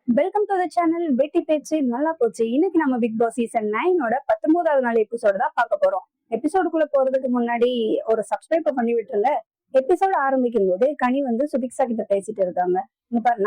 Welcome to the channel வெட்டி பேச்சு நல்லா போச்சு. இன்னைக்கு நம்ம பிக் பாஸ் சீசன் 9 19வது நாள் எபிசோடு தான் பார்க்க போறோம். எபிசோடுக்குள்ள போறதுக்கு முன்னாடி ஒரு சப்ஸ்கிரைப் பண்ணி விட்டுல. எபிசோட் ஆரம்பிக்கும் போது கனி வந்து சுபிக்ஷா கிட்ட பேசிட்டு இருக்காங்க.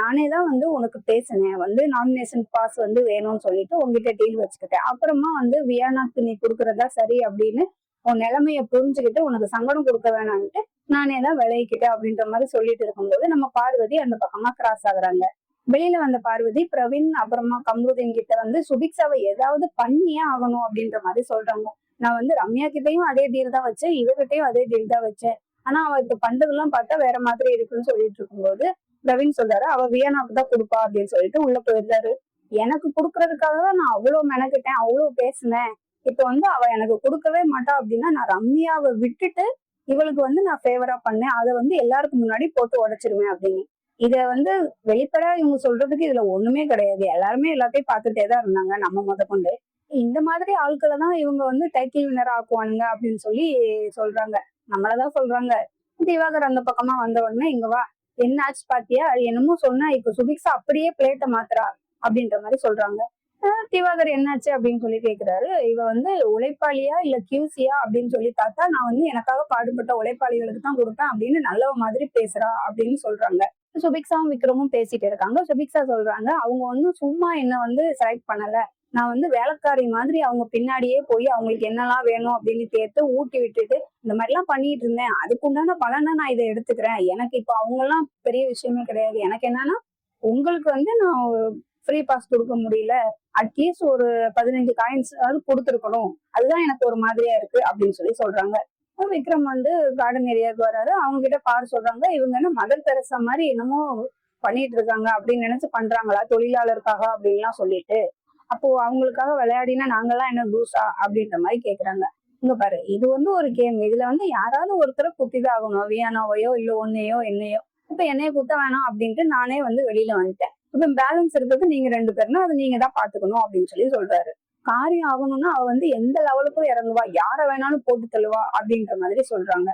நானே தான் வந்து உனக்கு பேசினேன், வந்து நாமினேஷன் பாஸ் வந்து வேணும்னு சொல்லிட்டு உங்ககிட்ட டீல் வச்சுக்கிட்டேன். அப்புறமா வந்து வியானாக்கு நீ கொடுக்கறதா சரி அப்படின்னு உன் நிலைமைய புரிஞ்சுக்கிட்டு உனக்கு சங்கடம் கொடுக்க வேணான்ட்டு நானே தான் விளையிக்கிட்டேன் அப்படின்ற மாதிரி சொல்லிட்டு இருக்கும்போது நம்ம பார்வதி அந்த பக்கமா கிராஸ் ஆகுறாங்க. வெளியில வந்த பார்வதி பிரவீன் அப்புறமா கம்ருதீன் கிட்ட வந்து சுபிக்ஷாவை ஏதாவது பண்ணியே ஆகணும் அப்படின்ற மாதிரி சொல்றாங்க. நான் வந்து ரம்யா கிட்டையும் அதே டீல் தான் வச்சேன், இவகிட்டையும் அதே டீல் தான் வச்சேன், ஆனா அவ இப்ப பண்றதெல்லாம் பார்த்தா வேற மாதிரி இருக்குன்னு சொல்லிட்டு இருக்கும்போது பிரவீன் சொல்றாரு அவ வியானாக்கு தான் கொடுப்பா அப்படின்னு சொல்லிட்டு உள்ள போயிருந்தாரு. எனக்கு கொடுக்கறதுக்காக தான் நான் அவ்வளவு மெனக்கிட்டேன், அவ்வளவு பேசினேன். இப்ப வந்து அவ எனக்கு கொடுக்கவே மாட்டா அப்படின்னா நான் ரம்யாவை விட்டுட்டு இவளுக்கு வந்து நான் ஃபேவரா பண்ணேன், அதை வந்து எல்லாருக்கும் முன்னாடி போட்டு உடைச்சிருவேன் அப்படின்னு. இத வந்து வெளிப்படையா இவங்க சொல்றதுக்கு இதுல ஒண்ணுமே கிடையாது. எல்லாருமே எல்லாத்தையும் பார்த்துட்டே தான் இருந்தாங்க நம்ம முதற்கொண்டு. இந்த மாதிரி ஆட்களை தான் இவங்க வந்து டைட்டில் வினர் ஆக்குவானுங்க அப்படின்னு சொல்லி சொல்றாங்க. நம்மளதான் சொல்றாங்க. திவாகர் அந்த பக்கமா வந்த உடனே இங்க வா, என்ன ஆச்சு பாத்தியா, என்னமோ சொன்னா இப்ப சுபிக்ஷா அப்படியே பிளேட்டை மாத்துறா அப்படின்ற மாதிரி சொல்றாங்க. திவாகர் என்னாச்சு அப்படின்னு சொல்லி கேக்குறாரு. இவ வந்து உழைப்பாளியா இல்ல கியூசியா அப்படின்னு சொல்லி பார்த்தா நான் வந்து எனக்காக பாடுபட்ட உழைப்பாளிகளுக்கு தான் கொடுப்பேன் அப்படின்னு நல்லவ மாதிரி பேசுறா அப்படின்னு சொல்றாங்க. சுபிக்ஷாவும் விக்ரமும் பேசிட்டு இருக்காங்க. சுபிக்ஷா சொல்றாங்க அவங்க வந்து சும்மா என்ன வந்து செலக்ட் பண்ணல, நான் வந்து வேலைக்காரி மாதிரி அவங்க பின்னாடியே போய் அவங்களுக்கு என்னெல்லாம் வேணும் அப்படின்னு கேட்டு ஊட்டி விட்டுட்டு இந்த மாதிரி எல்லாம் பண்ணிட்டு இருந்தேன். அதுக்குண்டான பலனை நான் இதை எடுத்துக்கிறேன். எனக்கு இப்ப அவங்க எல்லாம் பெரிய விஷயமே கிடையாது. எனக்கு என்னன்னா உங்களுக்கு வந்து நான் ஃப்ரீ பாஸ் கொடுக்க முடியல, அட்லீஸ்ட் ஒரு 15 காயின்ஸ் கொடுத்துருக்கணும், அதுதான் எனக்கு ஒரு மாதிரியா இருக்கு அப்படின்னு சொல்லி சொல்றாங்க. விக்ரம் வந்து கார்டன் ஏரியாவுக்கு வராரு. அவங்க கிட்ட பாரு சொல்றாங்க இவங்க என்ன மதர் தெரசா மாதிரி என்னமோ பண்ணிட்டு இருக்காங்க அப்படின்னு நினைச்சு பண்றாங்களா தொழிலாளருக்காக அப்படின்லாம் சொல்லிட்டு, அப்போ அவங்களுக்காக விளையாடினா நாங்கெல்லாம் என்ன லூசா அப்படின்ற மாதிரி கேக்குறாங்க. இங்க பாரு, இது வந்து ஒரு கேம், இதுல வந்து யாராவது ஒருத்தரை குத்திதான் ஆகணும், வியானாவையோ இல்ல ஒன்னையோ என்னையோ. இப்ப என்னைய குத்த வேணாம் அப்படின்ட்டு நானே வந்து வெளியில வந்துட்டேன். இப்ப பேலன்ஸ் இருக்கிறது நீங்க 2 பேருனா அதை நீங்க தான் பாத்துக்கணும் அப்படின்னு சொல்லி சொல்றாரு. காரியம் ஆகணும்னா அவ வந்து எந்த லெவலுக்கும் இறங்குவா, யார வேணாலும் போட்டு தள்ளுவா அப்படின்ற மாதிரி சொல்றாங்க.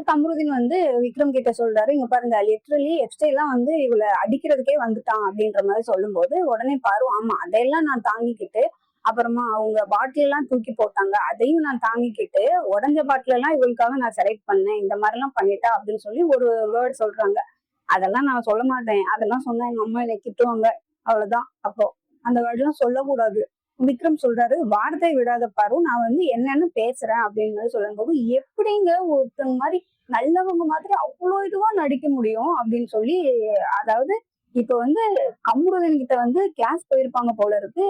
கம்ருதீன் வந்து விக்ரம் கிட்ட சொல்றாரு, இங்க பாருங்க லிட்ரலி எஃப்ஸ்டைலாம் வந்து இவளை அடிக்கிறதுக்கே வந்துட்டான் அப்படின்ற மாதிரி சொல்லும் போது உடனே பாரு ஆமா அதையெல்லாம் நான் தாங்கிக்கிட்டு, அப்புறமா அவங்க பாட்டில் எல்லாம் தூக்கி போட்டாங்க அதையும் நான் தாங்கிக்கிட்டு, உடஞ்ச பாட்டில் எல்லாம் இவளுக்காக நான் செலக்ட் பண்ணேன், இந்த மாதிரி எல்லாம் பண்ணிட்டா அப்படின்னு சொல்லி ஒரு வேர்ட் சொல்றாங்க. அதெல்லாம் நான் சொல்ல மாட்டேன், அதெல்லாம் சொன்னா எங்க அம்மா என்னை திட்டுவாங்க, அவ்வளவுதான். அப்போ அந்த வேர்ட் எல்லாம் சொல்லக்கூடாது. விக்ரம் சொல்றாரு வார்த்தை விடாத பாரு, நான் வந்து என்னன்னு பேசுறேன் அப்படின்னு சொல்லும் போது எப்படிங்க ஒருத்தவங்க மாதிரி நல்லவங்க மாதிரி அவ்வளவு இதுவா நடிக்க முடியும் அப்படின்னு சொல்லி, அதாவது இப்ப வந்து கம்ருதீன் கிட்ட வந்து கிளாஸ் போயிருப்பாங்க போல இருக்கு.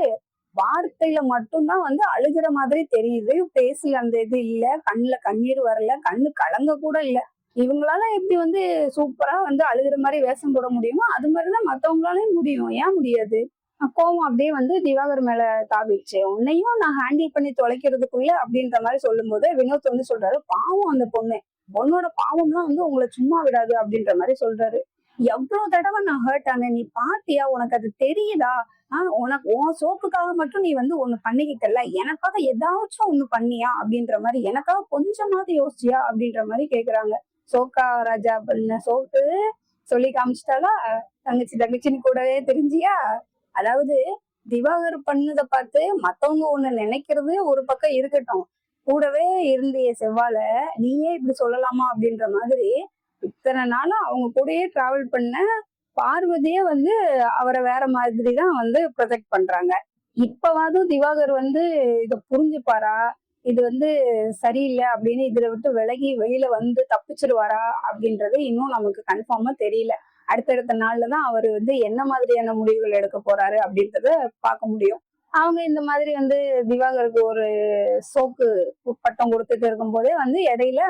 வார்த்தையில மட்டும்தான் வந்து அழுகிற மாதிரி தெரியுது, பேசி அந்த இது இல்ல, கண்ணுல கண்ணீர் வரல, கண்ணு கலங்க கூட இல்ல. இவங்களால எப்படி வந்து சூப்பரா வந்து அழுகிற மாதிரி வேஷம் போட முடியுமோ அது மாதிரிதான் மத்தவங்களாலையும் முடியும், ஏன் முடியாது? கோவம் அப்படியே வந்து திவாகர் மேல தாவிடுச்சு. உன்னையும் நான் ஹேண்டில் பண்ணி தொலைக்கிறதுக்குள்ள அப்படின்ற மாதிரி சொல்லும் போது வினோத் வந்து சொல்றாரு பாவம் அந்த பொண்ணு, பொண்ணோட பாவம்லாம் வந்து உங்களை சும்மா விடாது அப்படின்ற மாதிரி சொல்றாரு. எவ்வளவு தடவை நான் ஹர்ட் ஆனேன், நீ பாத்தியா, உனக்கு அது தெரியுதா? உனக்கு உன் சோப்புக்காக மட்டும் நீ வந்து ஒண்ணு பண்ணிக்கிட்டல, எனக்காக ஏதாச்சும் ஒண்ணு பண்ணியா அப்படின்ற மாதிரி, எனக்காக கொஞ்சமாவது யோசிச்சியா அப்படின்ற மாதிரி கேக்குறாங்க. சோக்கா ராஜா பண்ண சோப்பு சொல்லி காமிச்சிட்டாலா, தங்கச்சி தங்கச்சின்னு கூடவே தெரிஞ்சியா? அதாவது திவாகர் பண்ணதை பார்த்து மத்தவங்க ஒண்ணு நினைக்கிறது ஒரு பக்கம் இருக்கட்டும், கூடவே இருந்திய செவ்வால நீயே இப்படி சொல்லலாமா அப்படின்ற மாதிரி இத்தனை நாளா அவங்க கூடயே டிராவல் பண்ண பார்வதியே வந்து அவரை வேற மாதிரிதான் வந்து ப்ரொஜெக்ட் பண்றாங்க. இப்பவாவது திவாகர் வந்து இத புரிஞ்சுப்பாரா, இது வந்து சரியில்லை அப்படின்னு இதுல விட்டு விலகி வெளியில வந்து தப்பிச்சிருவாரா அப்படின்றது இன்னும் நமக்கு கன்ஃபார்மா தெரியல. அடுத்தடுத்த நாள்லதான் அவர் வந்து என்ன மாதிரியான முடிவுகள் எடுக்க போறாரு அப்படின்றத பார்க்க முடியும். அவங்க இந்த மாதிரி வந்து திவாகருக்கு ஒரு சோக்கு பட்டம் கொடுத்துட்டு இருக்கும் போதே வந்து இடையில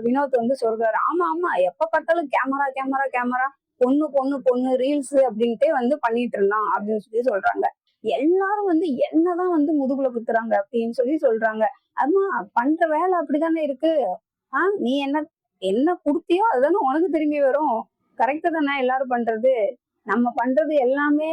வினோத் வந்து சொல்றாரு ஆமா ஆமா எப்ப பார்த்தாலும் கேமரா கேமரா கேமரா, பொண்ணு பொண்ணு பொண்ணு ரீல்ஸ் அப்படின்ட்டே வந்து பண்ணிட்டு இருந்தான் அப்படின்னு சொல்லி சொல்றாங்க. எல்லாரும் வந்து என்னதான் வந்து முதுகுல குத்துறாங்க அப்படின்னு சொல்லி சொல்றாங்க. ஆமா பண்ற வேலை அப்படித்தானே இருக்கு. நீ என்ன என்ன குடுத்தியோ அதுதானே உனக்கு திரும்பி வரும். கரெக்டு தானே எல்லாரும் பண்றது. நம்ம பண்றது எல்லாமே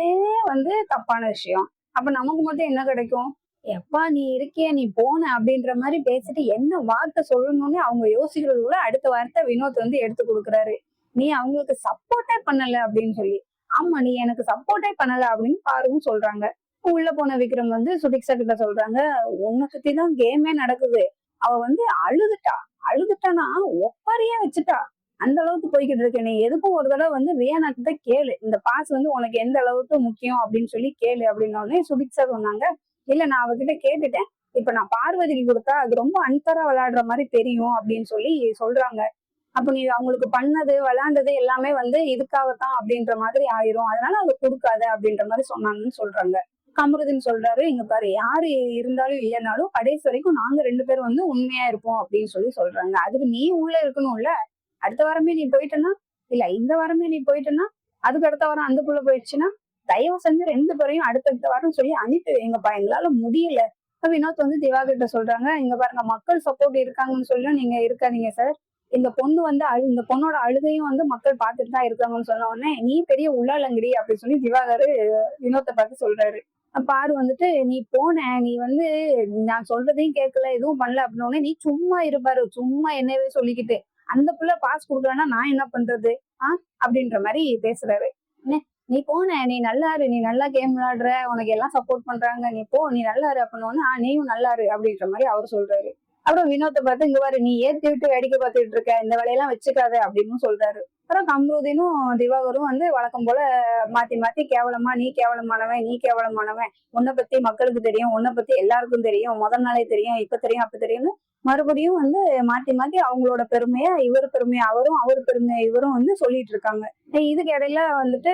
வந்து தப்பான விஷயம். அப்ப நமக்கு மட்டும் என்ன கிடைக்கும்? எப்பா நீ இருக்கிய நீ போன அப்படின்ற மாதிரி பேசிட்டு என்ன வார்த்தை சொல்லணும்னு அவங்க யோசிக்கிறதுக்குள்ள அடுத்த வார்த்தை வினோத் வந்து எடுத்து கொடுக்குறாரு, நீ அவங்களுக்கு சப்போர்ட்டே பண்ணல அப்படின்னு சொல்லி. ஆமா நீ எனக்கு சப்போர்ட்டே பண்ணல அப்படின்னு பாருவும் சொல்றாங்க. உள்ள போன விக்ரம் வந்து சுபிக்ஷா கிட்ட சொல்றாங்க, உன்னை பத்தி தான் கேமே நடக்குது. அவ வந்து அழுதுட்டா. அழுதுட்டானா ஒப்பாரியே வச்சுட்டா. அந்த அளவுக்கு போய்கிட்டு இருக்கு. நீ எதுக்கும் ஒரு தடவை வந்து ரியானா கிட்ட கேளு. இந்த பாஸ் வந்து உனக்கு எந்த அளவுக்கு முக்கியம் அப்படின்னு சொல்லி கேளு அப்படின்னோடனே சுபிக்ஷா சொன்னாங்க, இல்ல நான் அவகிட்ட கேட்டுட்டேன். இப்ப நான் பார்வதிக்கு கொடுத்தா அது ரொம்ப அன்ஃபேரா விளையாடுற மாதிரி தெரியும் அப்படின்னு சொல்லி சொல்றாங்க. அப்ப நீ அவங்களுக்கு பண்ணது விளையாண்டது எல்லாமே வந்து இதுக்காகத்தான் அப்படின்ற மாதிரி ஆயிரும். அதனால அதை கொடுக்காத அப்படின்ற மாதிரி சொன்னாங்கன்னு சொல்றாங்க. கமருதீன் சொல்றாரு, இங்க பாரு யாரு இருந்தாலும் இல்லைனாலும் கடைசி வரைக்கும் நாங்க 2 பேரும் வந்து உண்மையா இருப்போம் அப்படின்னு சொல்லி சொல்றாங்க. அதுக்கு நீ உள்ள இருக்கணும்ல. அடுத்த வாரமே நீ போயிட்டேன்னா, இல்ல இந்த வாரமே நீ போயிட்டேன்னா, அதுக்கு அடுத்த வாரம் அந்த புள்ள போயிடுச்சுன்னா, தயவு செஞ்சு 2 பேரையும் அடுத்தடுத்த வாரம் சொல்லி அனுப்பி வைங்கப்பா, எங்களால முடியல. வினோத் வந்து திவாகர்கிட்ட சொல்றாங்க, இங்க பாருங்க மக்கள் சப்போர்ட் இருக்காங்கன்னு சொல்லி நீங்க இருக்காதீங்க சார். இந்த பொண்ணு வந்து இந்த பொண்ணோட அழுகையும் வந்து மக்கள் பார்த்துட்டு தான் இருக்காங்கன்னு சொன்ன உடனே, நீ பெரிய உள்ளாலங்கடி அப்படின்னு சொல்லி திவாகர் வினோத்தை பார்த்து சொல்றாரு. பாரு வந்துட்டு, நீ போன நீ வந்து நான் சொல்றதையும் கேட்கல எதுவும் பண்ணல அப்படின்னோடனே, நீ சும்மா இருப்பாரு சும்மா என்னவே சொல்லிக்கிட்டு அந்த புள்ள பாஸ் கொடுக்கலன்னா நான் என்ன பண்றது அப்படின்ற மாதிரி பேசுறாரு. நீ போன நீ நல்லா இரு, நீ நல்லா கேம் விளையாடுற, உனக்கு எல்லாம் சப்போர்ட் பண்றாங்க, நீ போ நீ நல்லா இரு அப்படின்னோன்னு நீயும் நல்லா இரு அப்படின்ற மாதிரி அவர் சொல்றாரு. அப்புறம் வினோத்தை பார்த்து, இங்க பாரு நீ ஏத்தி விட்டு வேடிக்கை பார்த்துட்டு இருக்க, இந்த வேலையெல்லாம் வச்சுக்காத அப்படின்னு சொல்றாரு. அப்புறம் கம்ருதீனும் திவாகரும் வந்து வழக்கம் போல மாத்தி மாத்தி கேவலமா நீ கேவலமானவன் நீ கேவலமானவன், உன்னை பத்தி மக்களுக்கு தெரியும், உன்னை பத்தி எல்லாருக்கும் தெரியும், முதல் நாளே தெரியும், இப்ப தெரியும் அப்ப தெரியும்னு மறுபடியும் வந்து மாத்தி மாத்தி அவங்களோட பெருமையா இவர் பெருமையா அவரும் அவர் பெருமையா இவரும் வந்து சொல்லிட்டு இருக்காங்க. இதுக்கு இடையில வந்துட்டு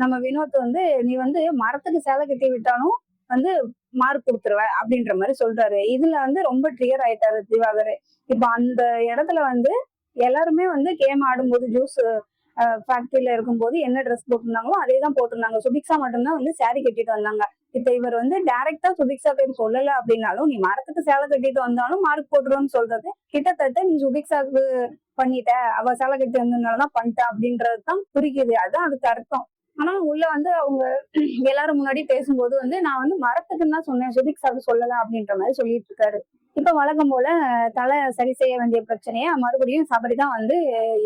நம்ம வினோத் வந்து, நீ வந்து மரத்துக்கு சேலை கட்டி விட்டாலும் வந்து மார்க் கொடுத்துருவ அப்படின்ற மாதிரி சொல்றாரு. இதுல வந்து ரொம்ப கிளியர் ஆயிட்டாரு திவாகர். இப்ப அந்த இடத்துல வந்து எல்லாருமே வந்து கேம் ஆடும்போது ஜூஸ் ஃபேக்டரியில இருக்கும்போது என்ன ட்ரெஸ் போட்டிருந்தாங்களோ அதே தான் போட்டிருந்தாங்க. சுபிக்ஷா மட்டும்தான் வந்து சாரி கட்டிட்டு வந்தாங்க. இப்ப இவர் வந்து டைரக்டா சுபிக்ஷா பேர் சொல்லல அப்படின்னாலும், நீ மரத்துக்கு சேலை கட்டிட்டு வந்தாலும் மார்க் போட்டுருவோம்னு சொல்றது கிட்டத்தட்ட நீ சுபிக்ஷாவுக்கு பண்ணிட்ட, அவ சேலை கட்டி வந்ததுனாலதான் பண்ணிட்ட அப்படின்றதுதான் குறிக்குது. அதுதான் அதுக்கு அர்த்தம். ஆனா உள்ள வந்து அவங்க எல்லாரும் முன்னாடி பேசும்போது வந்து, நான் வந்து மரத்துக்குன்னு தான் சொன்னேன், சுபிக்ஷாவுக்கு சொல்லல அப்படின்ற மாதிரி சொல்லிட்டு இருக்காரு. இப்ப வழக்கம் போல தலை சரி செய்ய வேண்டிய பிரச்சனைய மறுபடியும் சபரிதான் வந்து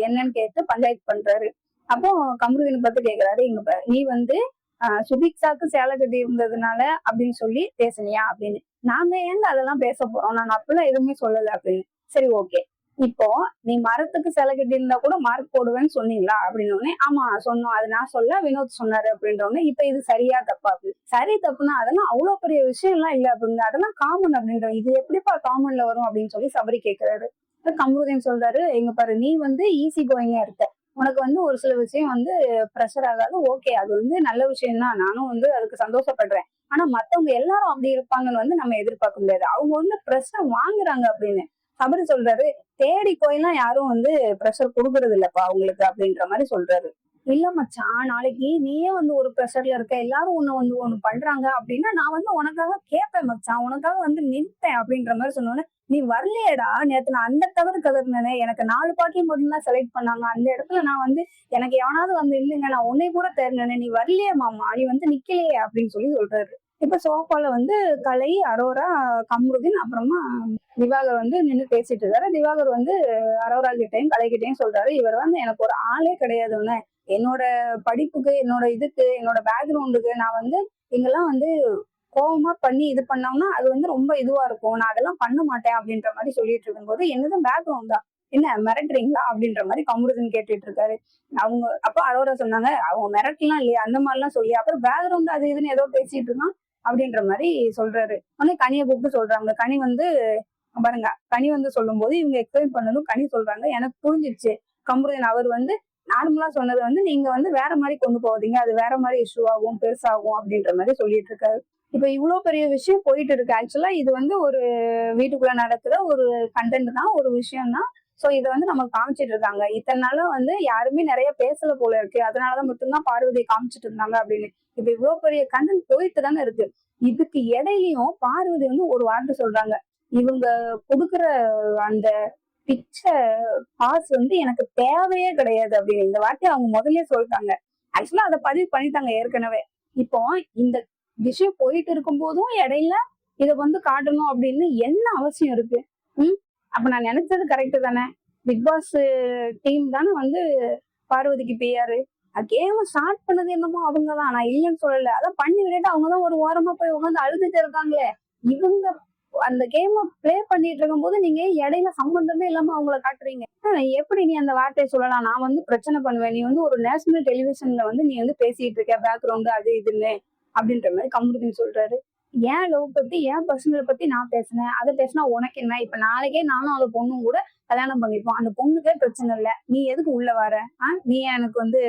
என்னன்னு கேட்டு பஞ்சாயத்து பண்றாரு. அப்போ கமருதீனை பார்த்து கேக்குறாரு, இங்க நீ வந்து சுபிக்ஷாக்கு சேலை கட்டி இருந்ததுனால அப்படின்னு சொல்லி பேசுனியா அப்படின்னு. நாங்க ஏங்க அதெல்லாம் பேச போறோம், நாங்க அப்படிலாம் எதுவுமே சொல்லல அப்படின்னு. சரி ஓகே, இப்போ நீ மரத்துக்கு சேலை கட்டி இருந்தா கூட மார்க் போடுவேன்னு சொன்னீங்களா அப்படின்னு. ஆமா சொன்னோம், அது நான் சொல்ல வினோத் சொன்னாரு அப்படின்றோடனே, இப்ப இது சரியா தப்பா அப்படின்னு. சரி தப்புனா அதெல்லாம் அவ்வளவு பெரிய விஷயம் எல்லாம் இல்ல அப்படின்னு, அதெல்லாம் காமன் அப்படின்ற, இது எப்படிப்பா காமன்ல வரும் அப்படின்னு சொல்லி சபரி கேட்கிறாரு. கமருதீன் சொல்றாரு, எங்க பாரு நீ வந்து ஈஸி கோயிங்கா இருக்க, உனக்கு வந்து ஒரு சில விஷயம் வந்து ப்ரெஷர் ஆகாது, ஓகே அது வந்து நல்ல விஷயம் தான், நானும் வந்து அதுக்கு சந்தோஷப்படுறேன். ஆனா மத்தவங்க எல்லாரும் அப்படி இருப்பாங்கன்னு வந்து நம்ம எதிர்பார்க்க முடியாது, அவங்க வந்து ப்ரெஷர் வாங்குறாங்க அப்படின்னு. சபரி சொல்றாரு, தேடி போயெல்லாம் யாரும் வந்து ப்ரெஷர் கொடுக்கறது இல்லப்பா அவங்களுக்கு அப்படின்ற மாதிரி சொல்றாரு. இல்ல மச்சான், நாளைக்கு நீயே வந்து ஒரு ப்ரெஷர்ல இருக்க, எல்லாரும் உன்னை வந்து ஒண்ணு பண்றாங்க அப்படின்னா நான் வந்து உனக்காக கேட்பேன் மச்சான், உனக்காக வந்து நிற்பேன் அப்படின்ற மாதிரி சொன்னோன்னே, நீ வரலையேடா, நேத்து நான் அந்த தவறு கதறினேனே, எனக்கு 4 பாட்டி மட்டும்தான் செலக்ட் பண்ணாங்க, அந்த இடத்துல நான் வந்து எனக்கு எவனாவது வந்து இல்லைங்க, நான் உன்னை கூட தேடினேனே, நீ வரலையே மாமா, நீ வந்து நிக்கலையே அப்படின்னு சொல்லி சொல்றாரு. இப்ப சோஃபால வந்து கலை, அரோரா, கமருதீன் அப்புறமா திவாகர் வந்து நின்று பேசிட்டு இருக்காரு. திவாகர் வந்து அரோரா கிட்டையும் கலை கிட்டையும் சொல்றாரு, இவர் வந்து எனக்கு ஒரு ஆளே கிடையாதுன்னு, என்னோட படிப்புக்கு என்னோட இதுக்கு என்னோட பேக்ரவுண்டுக்கு நான் வந்து இங்கெல்லாம் வந்து கோபமா பண்ணி இது பண்ணோம்னா அது வந்து ரொம்ப இதுவா இருக்கும், நான் அதெல்லாம் பண்ண மாட்டேன் அப்படின்ற மாதிரி சொல்லிட்டு இருக்கும்போது, என்னதான் பேக்ரவுண்டா என்ன மிரட்டுறீங்களா அப்படின்ற மாதிரி கமருதீன் கேட்டுட்டு இருக்காரு. அவங்க அப்ப அரோரா சொன்னாங்க, அவங்க மிரட்டலாம் இல்லையா அந்த மாதிரி எல்லாம் சொல்லி, அப்புறம் பேக்ரவுண்ட் அது இதுன்னு ஏதோ பேசிட்டு இருக்கான் அப்படின்ற மாதிரி சொல்றாரு. உடனே கனியை கூப்பிட்டு சொல்றாங்க. கனி வந்து பாருங்க, கனி வந்து சொல்லும் போது இவங்க எக்ஸ்பிளைன் பண்ணதும் கனி சொல்றாங்க, எனக்கு புரிஞ்சிச்சு கமருதீன் அவர் வந்து நார்மலா சொன்னது வந்து நீங்க வந்து வேற மாதிரி கொண்டு போவீங்க, அது வேற மாதிரி இஷ்யூ ஆகும் பெருசாகும் அப்படின்ற மாதிரி சொல்லிட்டு இருக்காரு. இப்ப இவ்வளவு பெரிய விஷயம் போயிட்டு இருக்கு. ஆக்சுவலா இது வந்து ஒரு வீட்டுக்குள்ள நடக்கிற ஒரு கண்டென்ட் தான், ஒரு விஷயம் தான். சோ இதை வந்து நம்ம காமிச்சிட்டு இருக்காங்க. இத்தனை நாளும் வந்து யாருமே நிறைய பேசல போல இருக்கு, அதனாலதான் மட்டும்தான் பார்வதியை காமிச்சிட்டு இருந்தாங்க அப்படின்னு. இப்ப இவ்வளவு பெரிய கண்டென்ட் போயிட்டு தானே இருக்கு. இதுக்கு இடையிலையும் பார்வதி வந்து ஒரு வார்த்தை சொல்றாங்க, இவங்க கொடுக்குற அந்த பிச்சை பாஸ் வந்து எனக்கு தேவையே கிடையாது அப்படின்னு. இந்த வார்த்தையை அவங்க முதல்லயே சொல்லிட்டாங்க. ஆக்சுவலா அதை பதிவு பண்ணிட்டாங்க ஏற்கனவே. இப்போ இந்த விஷயம் போயிட்டு இருக்கும் போதும் இடையில இதை வந்து காட்டணும் அப்படின்னு என்ன அவசியம் இருக்கு? அப்ப நான் நினைச்சது கரெக்ட் தானே? பிக் பாஸ் டீம் தானே வந்து பார்வதிக்கு பிஆர். கேம் ஸ்டார்ட் பண்ணது என்னமோ அவங்கதான், நான் இல்லைன்னு சொல்லல. அதான் பண்ணி விட்டுட்டு அவங்கதான் ஒரு ஓரமா போய் உட்காந்து அழுதுட்டு இருக்காங்களே. இவங்க அந்த கேம ப்ளே பண்ணிட்டு இருக்கும்போது நீங்க இடையில சம்பந்தமே இல்லாம அவங்கள காட்டுறீங்க. எப்படி நீ அந்த வார்த்தையை சொல்லலாம்? நான் வந்து பிரச்சனை பண்ணுவேன், நீ வந்து ஒரு நேஷனல் டெலிவிஷன்ல வந்து நீ வந்து பேசிட்டு இருக்க பேக்ரவுண்ட் அது இதுன்னு அப்படின்ற மாதிரி கமருதீன் சொல்றாரு. ஏன் லவ் பத்தி, ஏன் பர்சனல் பத்தி நான் பேசினேன், அதை பேசினா உனக்கு என்ன? இப்ப நாளைக்கே நானும் அந்த பொண்ணும் கூட கல்யாணம் பண்ணிருப்போம், அந்த பொண்ணுக்கே பிரச்சனை இல்ல, நீ எதுக்கு உள்ள வர? நீ எனக்கு வந்து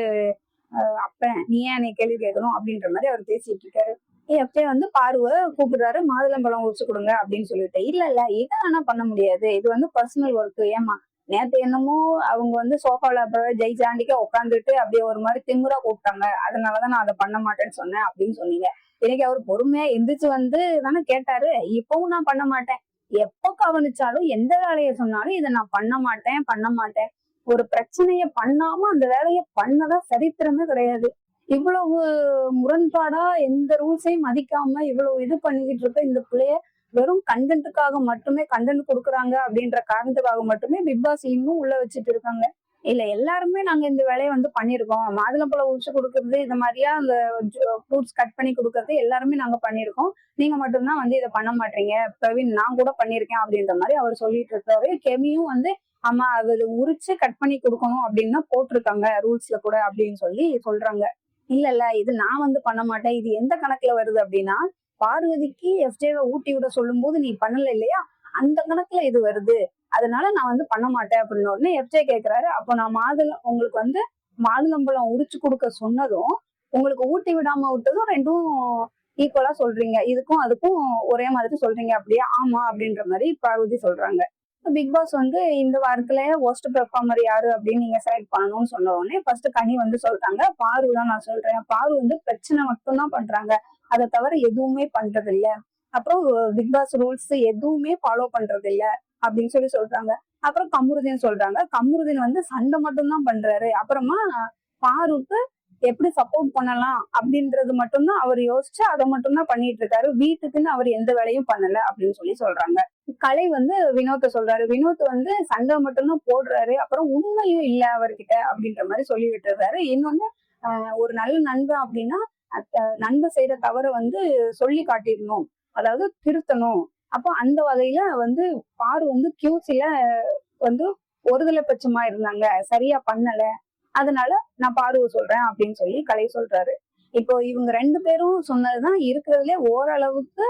அப்ப நீ ஏன் என்னை கேள்வி கேட்கணும் அப்படின்ற மாதிரி அவர் பேசிட்டு இருக்காரு. எப்பயே வந்து பார்வை கூப்பிடுறாரு, மாதுளம்பழம் உரிச்சு கொடுங்க அப்படின்னு சொல்லிட்டு. இல்ல இல்ல இதை ஆனா பண்ண முடியாது, இது வந்து பர்சனல் ஒர்க். ஏமா நேத்து என்னமோ அவங்க வந்து சோஃபால ஜெய் ஜாண்டிக்கா உட்காந்துட்டு அப்படியே ஒரு மாதிரி திமுறா கூப்பிட்டாங்க, அதனாலதான் நான் அதை பண்ண மாட்டேன்னு சொன்னேன் அப்படின்னு சொன்னீங்க. இன்னைக்கு அவர் பொறுமையா எந்திரிச்சு வந்து தானே கேட்டாரு. இப்பவும் நான் பண்ண மாட்டேன், எப்ப கவனிச்சாலும் எந்த வேலையை சொன்னாலும் இதை நான் பண்ண மாட்டேன் பண்ண மாட்டேன். ஒரு பிரச்சனைய பண்ணாம அந்த வேலையை பண்ணதா சரித்திரமே கிடையாது. இவ்வளவு முரண்பாடா எந்த ரூல்ஸையும் மதிக்காம இவ்வளவு இது பண்ணிக்கிட்டு இருக்க இந்த பிள்ளைய வெறும் கண்டென்ட்டுக்காக மட்டுமே, கண்டென்ட் கொடுக்குறாங்க அப்படின்ற காரணத்துக்காக மட்டுமே பிக் பாஸ் இன்னும் உள்ள வச்சுட்டு இருக்காங்க. இல்ல எல்லாருமே நாங்க இந்த வேலையை வந்து பண்ணிருக்கோம், மாதுளம்பழம் உரிச்சு கொடுக்கறது, இந்த மாதிரியா அந்த ஃப்ரூட்ஸ் கட் பண்ணி கொடுக்கறது எல்லாருமே நாங்க பண்ணிருக்கோம், நீங்க மட்டும்தான் வந்து இதை பண்ண மாட்டீங்க. பிரவீன் நான் கூட பண்ணிருக்கேன் அப்படின்ற மாதிரி அவர் சொல்லிட்டு இருக்காரு. கெமியும் வந்து ஆமா அது உரிச்சு கட் பண்ணி கொடுக்கணும் அப்படின்னு தான் போட்டிருக்காங்க ரூல்ஸ்ல கூட அப்படின்னு சொல்லி சொல்றாங்க. இல்ல இல்ல இது நான் வந்து பண்ண மாட்டேன், இது எந்த கணக்குல வருது அப்படின்னா, பார்வதிக்கு எஃப்ஜேவை ஊட்டி விட சொல்லும் போது நீ பண்ணல இல்லையா, அந்த கணக்குல இது வருது, அதனால நான் வந்து பண்ண மாட்டேன் அப்படின்னு உடனே எஃப்ஜே கேக்குறாரு. அப்போ நான் உங்களுக்கு வந்து மாதுளம்பழம் உரிச்சு கொடுக்க சொன்னதும் உங்களுக்கு ஊட்டி விடாம விட்டதும் ரெண்டும் ஈக்குவலா சொல்றீங்க, இதுக்கும் அதுக்கும் ஒரே மாதிரி சொல்றீங்க அப்படியே? ஆமா அப்படின்ற மாதிரி பார்வதி சொல்றாங்க. பிக் பாஸ் வந்து இந்த வாரத்துல ஒர்ஸ்ட் பெர்ஃபார்மர் யாரு அப்படின்னு நீங்க செலக்ட் பண்ணணும்னு சொன்ன உடனே ஃபர்ஸ்ட் கனி வந்து சொல்றாங்க, பாரு தான் நான் சொல்றேன், பாரு வந்து பிரச்சனை மட்டும்தான் பண்றாங்க, அதை தவிர எதுவுமே பண்றது இல்ல, அப்புறம் பிக் பாஸ் ரூல்ஸ் எதுவுமே ஃபாலோ பண்றது இல்ல அப்படின்னு சொல்லி சொல்றாங்க. அப்புறம் கமருதீன் சொல்றாங்க, கமருதீன் வந்து சண்டை மட்டும்தான் பண்றாரு, அப்புறமா பாருக்கு எப்படி சப்போர்ட் பண்ணலாம் அப்படின்றது மட்டும்தான் அவர் யோசிச்சு அதை மட்டும்தான் பண்ணிட்டு இருக்காரு, வீட்டுக்குன்னு அவர் எந்த வேலையும் பண்ணல அப்படின்னு சொல்லி சொல்றாங்க. கலை வந்து வினோத்தை சொல்றாரு, வினோத் வந்து சண்டை மட்டும்தான் போடுறாரு, அப்புறம் உண்மையும் இல்ல அவர்கிட்ட அப்படின்ற மாதிரி சொல்லி விட்டுறாரு. இன்னொன்னு ஒரு நல்ல நண்பன் அப்படின்னா நண்பன் செய்யற தவற வந்து சொல்லி காட்டிடணும், அதாவது திருத்தணும். அப்போ அந்த வகையில வந்து பாரு வந்து கியூசில வந்து ஒருதலை பட்சமா இருந்தாங்க, சரியா பண்ணல, அதனால நான் பார்வை சொல்றேன் அப்படின்னு சொல்லி கலை சொல்றாரு. இப்போ இவங்க ரெண்டு பேரும் சொன்னதுதான் இருக்கிறதுல ஓரளவுக்கு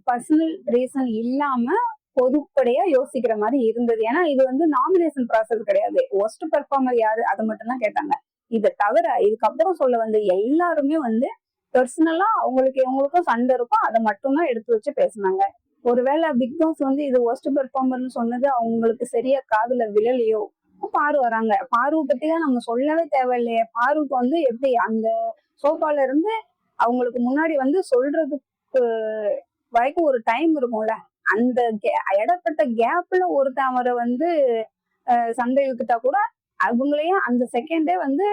பர்சனல் ரீசன் இல்லாம பொதுப்படையா யோசிக்கிற மாதிரி இருந்தது. ஏன்னா இது வந்து நாமினேஷன் ப்ராசஸ் கிடையாது, ஒர்ஸ்ட் பெர்ஃபார்மர் யாரு அதை மட்டும் தான் கேட்டாங்க. இதை தவிர இதுக்கப்புறம் சொல்ல வந்து எல்லாருமே வந்து பர்சனலா அவங்களுக்கு இவங்களுக்கும் சண்டை இருக்கும், அதை மட்டும்தான் எடுத்து வச்சு பேசினாங்க. ஒருவேளை பிக் பாஸ் வந்து இது ஒர்ஸ்ட் பெர்ஃபார்மர்னு சொன்னது அவங்களுக்கு சரியா காதுல விழலையோ. பாரு வராங்க, பாருவை பத்தி தான் நம்ம சொல்லவே தேவையில்லையே. பாருக்கு வந்து எப்படி அந்த சோஃபால இருந்து அவங்களுக்கு முன்னாடி வந்து சொல்றதுக்கு வரைக்கும் ஒரு டைம் இருக்கும்ல, அந்த இடப்பட்ட கேப்ல ஒருத்தன் அவரை வந்து சண்டை இழுத்துட்டா கூட அவங்களையும் அந்த செகண்டே வந்து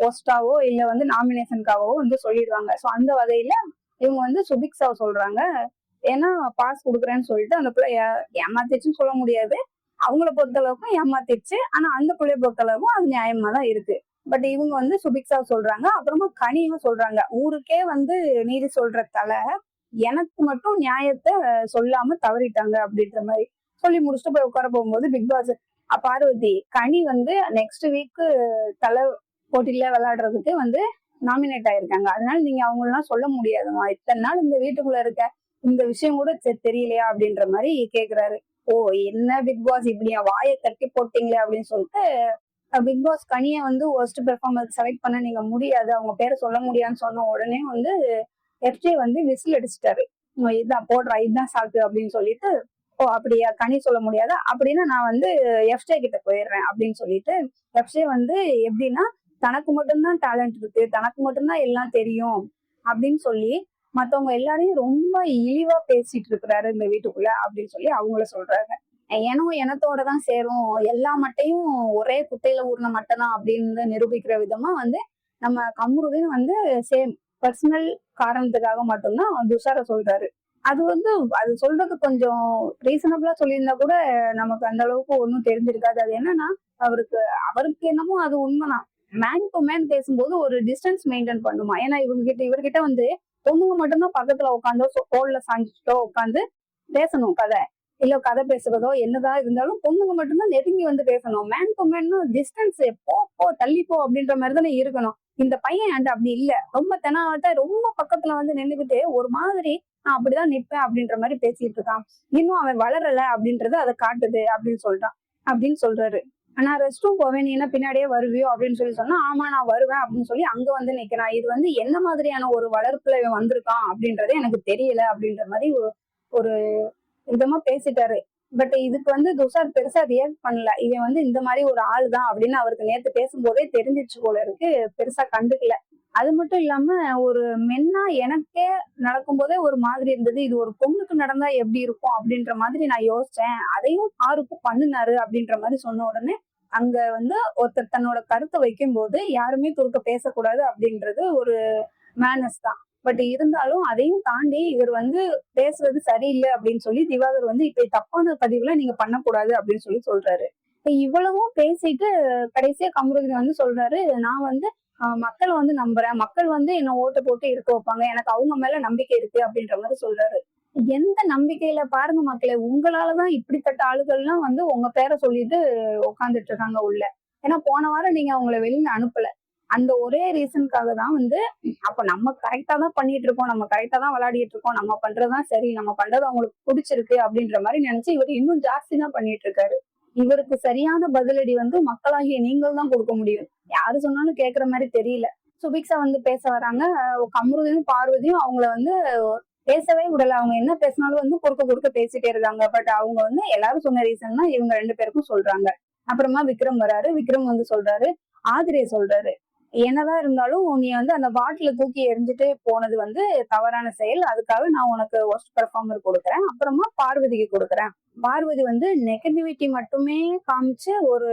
ஒஸ்டாவோ இல்ல வந்து நாமினேஷனுக்காகவோ வந்து சொல்லிடுவாங்க. ஸோ அந்த வகையில இவங்க வந்து சுபிக்ஸாவை சொல்றாங்க, ஏன்னா பாஸ் கொடுக்குறேன்னு சொல்லிட்டு அந்த பிள்ளை ஏமாத்திச்சுன்னு சொல்ல முடியாது, அவங்கள பொறுத்த அளவுக்கும் ஏமாத்திடுச்சு, ஆனா அந்த பிள்ளைய பொறுத்த அளவுக்கும் அது நியாயமா தான் இருக்கு. பட் இவங்க வந்து சுபிக்ஸா சொல்றாங்க. அப்புறமா கனியும் சொல்றாங்க, ஊருக்கே வந்து நீதி சொல்ற தலை எனக்கு மட்டும் நியாயத்தை சொல்லாம தவறிட்டாங்க அப்படின்ற மாதிரி சொல்லி முடிச்சுட்டு போய் உட்கார போகும்போது பிக் பாஸ் பார்வதி கனி வந்து நெக்ஸ்ட் வீக் தலை போட்டியில விளையாடுறதுக்கு வந்து நாமினேட் ஆயிருக்காங்க, அதனால நீங்க அவங்களெல்லாம் சொல்ல முடியாதுமா, இத்தனை நாள் இந்த வீட்டுக்குள்ள இருக்க இந்த விஷயம் கூட தெரியலையா அப்படின்ற மாதிரி கேக்குறாரு. ஓ என்ன பிக் பாஸ் இப்படியா வாயை தட்டி போட்டீங்களே அப்படின்னு சொல்லிட்டு பிக் பாஸ் கனியை வந்து ஒர்ஸ்ட் பெர்ஃபார்மர் செலக்ட் பண்ண நீங்க முடியாது, அவங்க பேரை சொல்ல முடியாதுன்னு சொன்ன உடனே வந்து எஃப்ஜே வந்து விசில் அடிச்சிட்டாரு, இதுதான் போடுறா இதுதான் சாக்கு அப்படின்னு சொல்லிட்டு. ஓ அப்படியா கனி சொல்ல முடியாதா அப்படின்னா நான் வந்து எஃப்ஜே கிட்ட போயிடுறேன் அப்படின்னு சொல்லிட்டு. எஃப்ஜே வந்து எப்படின்னா தனக்கு மட்டும்தான் டேலண்ட் இருக்கு, தனக்கு மட்டும்தான் எல்லாம் தெரியும் அப்படின்னு சொல்லி மத்தவங்க எல்லாரையும் ரொம்ப இழிவா பேசிட்டு இருக்கிறாரு இந்த வீட்டுக்குள்ள அப்படின்னு சொல்லி அவங்கள சொல்றாங்க. எனத்தோட தான் சேரும், எல்லா மட்டையும் ஒரே குட்டையில ஊர்ன மட்டை தான் அப்படின்னு நிரூபிக்கிற விதமா வந்து நம்ம கமருதீன் வந்து சேம் பர்சனல் காரணத்துக்காக மட்டும்தான் துஷார சொல்றாரு. அது வந்து அது சொல்றது கொஞ்சம் ரீசனபிளா சொல்லியிருந்தா கூட நமக்கு அந்த அளவுக்கு ஒன்றும் தெரிஞ்சிருக்காது. அது என்னன்னா அவருக்கு என்னமோ அது உண்மைதான், மேன் டு மேன் பேசும்போது ஒரு டிஸ்டன்ஸ் மெயின்டைன் பண்ணுமா. ஏன்னா இவர்கிட்ட வந்து பொண்ணுங்க மட்டும்தான் பக்கத்துல உட்காந்தோ தோல்ல சாஞ்சிட்டோ உட்காந்து பேசணும் கதை. இல்ல கதை பேசுறதோ என்னதான் இருந்தாலும் பொண்ணுங்க மட்டும்தான் நெருங்கி வந்து பேசணும். மேன் டு மேன் டிஸ்டன்ஸ் போ தள்ளிப்போ அப்படின்ற மாதிரி தானே இருக்கணும். இந்த பையன் அந்த அப்படி இல்ல. ரொம்ப தெனாவட்டா ரொம்ப பக்கத்துல வந்து நின்னுகிட்டு ஒரு மாதிரி நான் அப்படிதான் நிப்பேன் அப்படின்ற மாதிரி பேசிட்டு இருக்கான். இன்னும் அவன் வளரல அப்படின்றது அதை காட்டுது அப்படின்னு சொல்றாரு. நான் ரெஸ்ட் ரூம் போவேன், நீ என்ன பின்னாடியே வருவியோ அப்படின்னு சொன்னா, ஆமா நான் வருவேன் அப்படின்னு சொல்லி அங்க வந்து நிக்கிறான். இது வந்து என்ன மாதிரியான ஒரு வளர்ப்புல இவன் வந்திருக்கான் அப்படின்றது எனக்கு தெரியல அப்படின்ற மாதிரி ஒரு விதமா பேசிட்டாரு. பட் இதுக்கு வந்து துஷார் பெருசா ரியாக்ட் பண்ணல. இவன் வந்து இந்த மாதிரி ஒரு ஆள் தான் அப்படின்னு அவருக்கு நேத்து பேசும்போதே தெரிஞ்சிச்சு போல இருக்கு. பெருசா கண்டுக்கல. அது மட்டும் இல்லாம ஒரு மென்னா எனக்கே நடக்கும் போதே ஒரு மாதிரி இருந்தது. இது ஒரு பொண்ணுக்கு நடந்தா எப்படி இருக்கும் அப்படின்ற மாதிரி நான் யோசிச்சேன். அதையும் ஆறுக்கும் பண்ணுனாரு அப்படின்ற மாதிரி சொன்ன உடனே அங்க வந்து ஒருத்தர் தன்னோட கருத்தை வைக்கும் போது யாருமே குறுக்க பேசக்கூடாது அப்படின்றது ஒரு மேனஸ் தான். பட் இருந்தாலும் அதையும் தாண்டி இவர் வந்து பேசுறது சரியில்லை அப்படின்னு சொல்லி திவாகர் வந்து இப்ப தப்பான பதிவுல நீங்க பண்ணக்கூடாது அப்படின்னு சொல்றாரு. இவ்வளவும் பேசிட்டு கடைசியா கமருதீன் வந்து சொல்றாரு, நான் வந்து மக்களை வந்து நம்புறேன், மக்கள் வந்து என்ன ஓட்டு போட்டு இருக்க வைப்பாங்க, எனக்கு அவங்க மேல நம்பிக்கை இருக்கு அப்படின்ற மாதிரி சொல்றாரு. எந்த நம்பிக்கையில பாருங்க மக்களே, உங்களாலதான் இப்படிப்பட்ட ஆளுகள்லாம் வந்து உங்க பேரை சொல்லிட்டு உட்காந்துட்டு இருக்காங்க உள்ள. ஏன்னா போன வாரம் நீங்க அவங்களை வெளியில அனுப்பல. அந்த ஒரே ரீசனுக்காக தான் வந்து அப்ப நம்ம கரெக்டா தான் பண்ணிட்டு இருக்கோம், நம்ம கரெக்டா தான் விளையாடிட்டு இருக்கோம், நம்ம பண்றதுதான் சரி, நம்ம பண்றது அவங்களுக்கு பிடிச்சிருக்கு அப்படின்ற மாதிரி நினைச்சு இவர் இன்னும் ஜாஸ்தி தான் பண்ணிட்டு இருக்காரு. இவருக்கு சரியான பதிலடி வந்து மக்களாகிய நீங்கள் தான் கொடுக்க முடியும். யாரு சொன்னாலும் கேட்கிற மாதிரி தெரியல. சுபிக்ஷா வந்து பேச வராங்க. கமருதீனும் பார்வதியும் அவங்கள வந்து பேசவே விடல. அவங்க என்ன பேசினாலும் வந்து குறுக்க பேசிட்டே இருக்காங்க. பட் அவங்க வந்து எல்லாரும் சொன்ன ரீசன் தான் இவங்க 2 பேருக்கும் சொல்றாங்க. அப்புறமா விக்ரம் வராரு. விக்ரம் வந்து சொல்றாரு, ஆதிரியை சொல்றாரு, என்னதான் இருந்தாலும் நீ வந்து அந்த பாட்டில தூக்கி எரிஞ்சுட்டு போனது வந்து தவறான செயல். அதுக்காக நான் உனக்கு ஒர்ஸ்ட் பெர்ஃபார்மர் கொடுக்குறேன். அப்புறமா பார்வதிக்கு கொடுக்குறேன். பார்வதி வந்து நெகட்டிவிட்டி மட்டுமே காமிச்சு ஒரு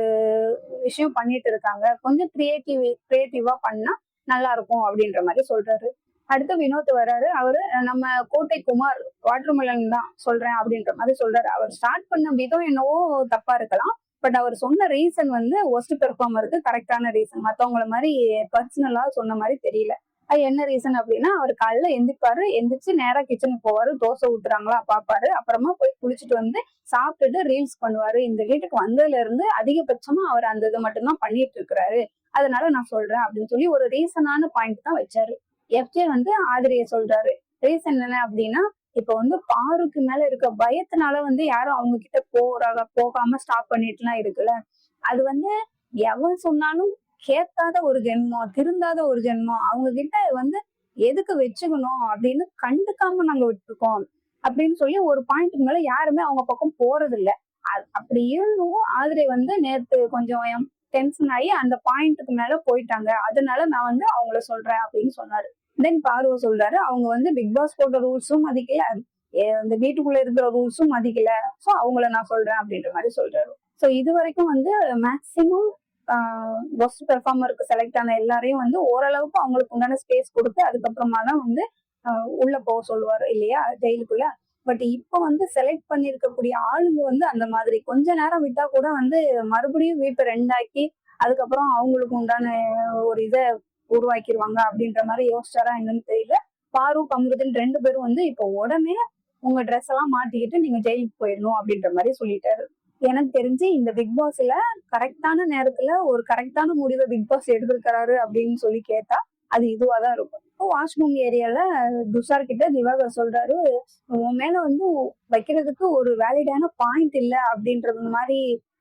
விஷயம் பண்ணிட்டு இருக்காங்க. கொஞ்சம் கிரியேட்டிவா பண்ணா நல்லா இருக்கும் அப்படின்ற மாதிரி சொல்றாரு. அடுத்து வினோத் வர்றாரு. அவரு நம்ம கோட்டை குமார் வாட்டர்மெலன் தான் சொல்றேன் அப்படின்ற மாதிரி சொல்றாரு. அவர் ஸ்டார்ட் பண்ண விதம் என்னவோ தப்பா இருக்கலாம். பட் அவர் சொன்ன ரீசன் வந்து ஒஸ்ட் பெர்ஃபார்மருக்கு கரெக்டான ரீசன். மத்தவங்கள மாதிரி பர்சனலா சொன்ன மாதிரி தெரியல. அது என்ன ரீசன் அப்படின்னா, அவர் காலைல எந்திரிச்சு நேரா கிச்சனுக்கு போவாரு, தோசை ஊத்துறாங்களா பாப்பாரு, அப்புறமா போய் குளிச்சுட்டு வந்து சாப்பிட்டுட்டு ரீல்ஸ் பண்ணுவாரு. இந்த வீட்டுக்கு வந்ததுல இருந்து அதிகபட்சமா அவர் அந்த இதை மட்டும்தான் பண்ணிட்டு இருக்கிறாரு. அதனால நான் சொல்றேன் அப்படின்னு சொல்லி ஒரு ரீசனான பாயிண்ட் தான் வச்சாரு. எஃப்ஜே வந்து ஆதிரிய சொல்றாரு. ரீசன் என்ன அப்படின்னா, இப்ப வந்து பாருக்கு மேல இருக்க பயத்தினால வந்து யாரும் அவங்க கிட்ட போகாம ஸ்டாப் பண்ணிட்டுலாம் இருக்குல்ல. அது வந்து எவன் சொன்னாலும் கேட்காத ஒரு ஜென்மம், திருந்தாத ஒரு ஜென்மம், அவங்க கிட்ட வந்து எதுக்கு வச்சுக்கணும் அப்படின்னு கண்டுக்காம நாங்க விட்டுருக்கோம் அப்படின்னு சொல்லி ஒரு பாயிண்ட்டுக்கு மேல யாருமே அவங்க பக்கம் போறது இல்ல. அப்படி இருந்தும் ஆதிரை வந்து நேத்து கொஞ்சம் டென்ஷன் ஆகி அந்த பாயிண்ட்டுக்கு மேல போயிட்டாங்க. அதனால நான் வந்து அவங்கள சொல்றேன் அப்படின்னு சொன்னாரு. தென் பார்வ சொல்றாரு, அவங்க வந்து பிக் பாஸ் போட்ட ரூல்ஸும் மதிக்கல, இந்த வீட்டுக்குள்ள இருக்கிற ரூல்ஸும் மதிக்கல, சோ அவங்கள நான் சொல்றேன் அப்படின்ற மாதிரி சொல்றாரு. சோ இது வரைக்கும் வந்து மேக்சிமம் பெஸ்ட் பெர்ஃபார்மருக்கு செலக்ட் ஆன எல்லாரையும் வந்து ஓரளவுக்கு அவங்களுக்கு உண்டான ஸ்பேஸ் கொடுத்து அதுக்கப்புறமா தான் வந்து உள்ள போக சொல்லுவாரு இல்லையா, ஜெயிலுக்குள்ள. பட் இப்ப வந்து செலக்ட் பண்ணிருக்கக்கூடிய ஆளுங்க வந்து அந்த மாதிரி கொஞ்ச நேரம் விட்டா கூட வந்து மறுபடியும் வீப்பை ரெண்டாக்கி அதுக்கப்புறம் அவங்களுக்கு உண்டான ஒரு இதை உருவாக்கிடுவாங்க அப்படின்ற மாதிரி யோசிச்சாரா என்னன்னு தெரியல. பாரு கமருதீன் 2 பேரும் வந்து இப்போ உடனே உங்க ட்ரெஸ் எல்லாம் மாட்டிக்கிட்டு நீங்க ஜெயிலுக்கு போயிடணும் அப்படின்ற மாதிரி சொல்லிட்டாரு. எனக்கு தெரிஞ்சு இந்த பிக் பாஸ்ல கரெக்டான நேரத்துல ஒரு கரெக்டான முடிவை பிக் பாஸ் எடுத்திருக்கிறாரு அப்படின்னு சொல்லி கேட்டா அது இதுவாதான் இருக்கும். வாஷ்ரூம் ஏரியால துஷார் கிட்ட திவாகர் சொல்றாரு, உன் மேல வந்து வைக்கிறதுக்கு ஒரு வேலிடான பாயிண்ட் இல்ல அப்படின்றது மாதிரி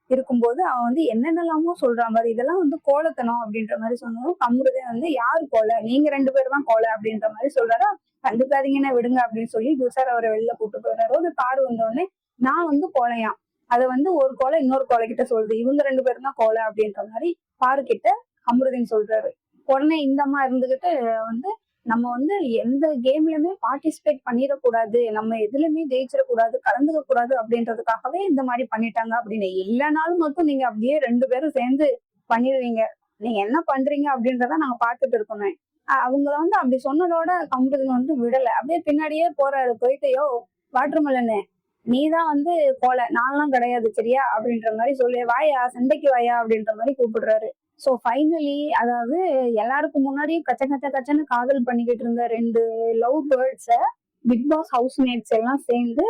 இருக்கும்போது அவன் வந்து என்னென்னலாமோ சொல்ற மாதிரி இதெல்லாம் வந்து கோலத்தனம் அப்படின்ற மாதிரி சொன்னதும் கமருதீன் வந்து யாரு கோலை, நீங்க 2 பேரும் தான் கோலை அப்படின்ற மாதிரி சொல்றாரு. கண்டுக்காதீங்கன்னா விடுங்க அப்படின்னு சொல்லி துஷார் அவரை வெளில கூட்டு போயிடுறாரு. ஒரு கார் வந்தோடனே நான் வந்து கோலையாம், அதை வந்து ஒரு கோலை இன்னொரு கோலை கிட்ட சொல்றது, இவங்க 2 பேரும் தான் கோலை அப்படின்ற மாதிரி பாரு கிட்ட கமருதீன் சொல்றாரு. உடனே இந்த அம்மா இருந்துகிட்டு வந்து நம்ம வந்து எந்த கேம்லயுமே பார்ட்டிசிபேட் பண்ணிடக்கூடாது, நம்ம எதுலயுமே ஜெயிச்சிடக்கூடாது, கலந்துக்க கூடாது அப்படின்றதுக்காகவே இந்த மாதிரி பண்ணிட்டாங்க அப்படின்னு. இல்லைனாலும் மட்டும் நீங்க அப்படியே 2 பேரும் சேர்ந்து பண்ணிடுவீங்க, நீங்க என்ன பண்றீங்க அப்படின்றத நாங்க பாத்துட்டு இருக்கோம். அவங்கள வந்து அப்படி சொன்னதோட கமருதீன் வந்து விடல, அப்படியே பின்னாடியே போறாரு. போயிட்டையோ வாட்டர்மெலனு நீதான் வந்து கோலை, நான்லாம் கிடையாது சரியா அப்படின்ற மாதிரி சொல்லி வாயா சண்டைக்கு வாயா அப்படின்ற மாதிரி கூப்பிடுறாரு. ஸோ ஃபைனலி அதாவது எல்லாருக்கும் முன்னாடியும் கச்ச கச்ச கச்சன்னு காதல் பண்ணிக்கிட்டு இருந்த ரெண்டு லவ் பேர்ட்ஸை பிக் பாஸ் ஹவுஸ் மேட்ஸ் எல்லாம் சேர்ந்து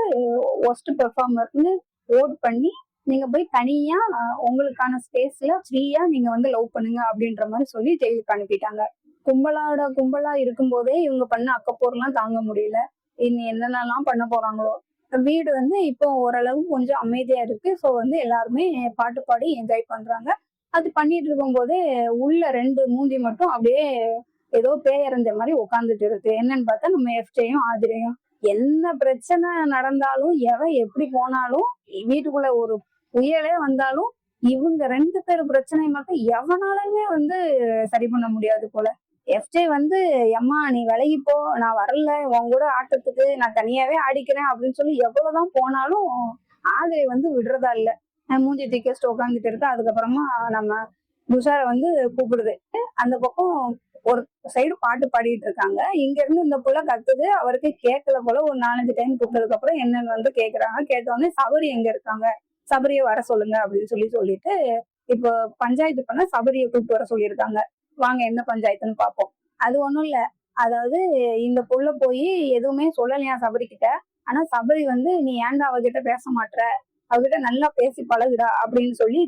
ஒஸ்ட் பெர்ஃபார்மர்னு ஓட் பண்ணி நீங்க போய் தனியா உங்களுக்கான ஸ்பேஸ்ல ஃப்ரீயா நீங்க வந்து லவ் பண்ணுங்க அப்படின்ற மாதிரி சொல்லி ஜெயிலுக்கு அனுப்பிட்டாங்க. கும்பலா இருக்கும் போதே இவங்க பண்ண அக்கப்போர்லாம் தாங்க முடியல. இனி என்னென்னலாம் பண்ண போறாங்களோ. வீடு வந்து இப்போ ஓரளவு கொஞ்சம் அமைதியா இருக்கு. ஸோ வந்து எல்லாருமே பாட்டு பாடி என்ஜாய் பண்றாங்க. அது பண்ணிட்டு இருக்கும் போதே உள்ள ரெண்டு மூஞ்சி மட்டும் அப்படியே ஏதோ பேயறஞ்ச மாதிரி உட்காந்துட்டு இருக்கு. என்னன்னு பார்த்தா நம்ம எஃப்ஜேயும் ஆதிரையும். என்ன பிரச்சனை நடந்தாலும் எவன் எப்படி போனாலும் வீட்டுக்குள்ள ஒரு புயலே வந்தாலும் இவங்க ரெண்டு பேரும் பிரச்சனை மட்டும் எவனாலுமே வந்து சரி பண்ண முடியாது போல. எஃப்ஜே வந்து எம்மா நீ விலகி போ, நான் வரல உன் கூட ஆட்டத்துக்கு, நான் தனியாவே ஆடிக்கிறேன் அப்படின்னு சொல்லி எவ்வளவுதான் போனாலும் ஆதிரை வந்து விடுறதா இல்ல. மூஞ்சி தூக்கி உட்காந்துட்டு இருக்கு. அதுக்கப்புறமா நம்ம துஷாரை வந்து கூப்பிடுது. அந்த பக்கம் ஒரு சைடு பாட்டு பாடிட்டு இருக்காங்க. இங்க இருந்து இந்த புள்ள கத்துது. அவருக்கு கேட்கல போல. ஒரு 4-5 டைம் கூப்பிட்டதுக்கு அப்புறம் என்னன்னு வந்து கேக்குறாங்க. கேட்டோடனே சபரி எங்க இருக்காங்க, சபரியை வர சொல்லுங்க அப்படின்னு சொல்லிட்டு இப்போ பஞ்சாயத்து பண்ண சபரியை கூப்பிட்டு வர சொல்லியிருக்காங்க. வாங்க என்ன பஞ்சாயத்துன்னு பார்ப்போம். அது ஒண்ணும் இல்ல, அதாவது இந்த புள்ள போய் எதுவுமே சொல்லலையா சபரி கிட்ட. ஆனா சபரி வந்து நீ ஏன்டா அவகிட்ட பேச மாட்ற, அவகிட்ட நல்லா பேசி பழகுடா அப்படின்னு சொல்லி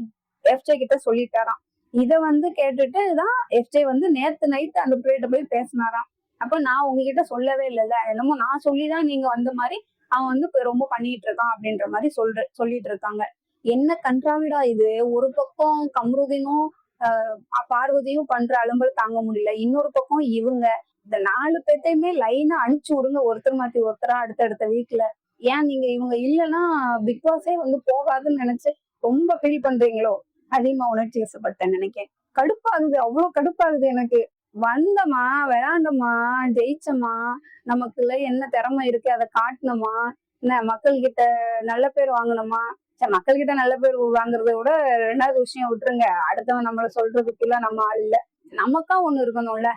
எஃப்ஜே கிட்ட சொல்லிட்டாராம். இத வந்து கேட்டுட்டு தான் எஃப்ஜே வந்து நேத்து நைட் அந்த பிள்ளைகிட்ட போய் பேசினாராம். அப்ப நான் உங்ககிட்ட சொல்லவே இல்லைல்ல, என்னமோ நான் சொல்லிதான் நீங்க வந்த மாதிரி அவன் வந்து ரொம்ப பண்ணிட்டு இருக்கான் அப்படின்ற மாதிரி சொல்லிட்டு இருக்காங்க. என்ன கன்றாவிடா இது. ஒரு பக்கம் கம்ருதீனும் பார்வதியும் பண்ற அலம்பல் தாங்க முடியல. இன்னொரு பக்கம் இவங்க இந்த 4 பேத்தையுமே லைனா அனுப்பிச்சு விடுங்க, ஒருத்தர் மாத்தி ஒருத்தரா அடுத்தடுத்த வீக்ல. ஏன் நீங்க இவங்க இல்லைன்னா பிக் பாஸே வந்து போகாதுன்னு நினைச்சு ரொம்ப ஃபீல் பண்றீங்களோ? அதிகமா உணர்ச்சி வசப்பட்டேன் நினைக்கிறேன். கடுப்பாகுது, அவ்வளவு கடுப்பாகுது எனக்கு. வந்தமா, விளையாண்டமா, ஜெயிச்சமா, நமக்குள்ள என்ன திறமை இருக்கு அதை காட்டணுமா, என்ன மக்கள் கிட்ட நல்ல பேர் வாங்கணுமா. மக்கள் கிட்ட நல்ல பேர் வாங்குறத விட ரெண்டாவது விஷயம் விட்டுருங்க, அடுத்தவன் நம்மள சொல்றதுக்குள்ள நம்ம ஆள் இல்ல. நமக்கா ஒண்ணு இருக்கணும்ல.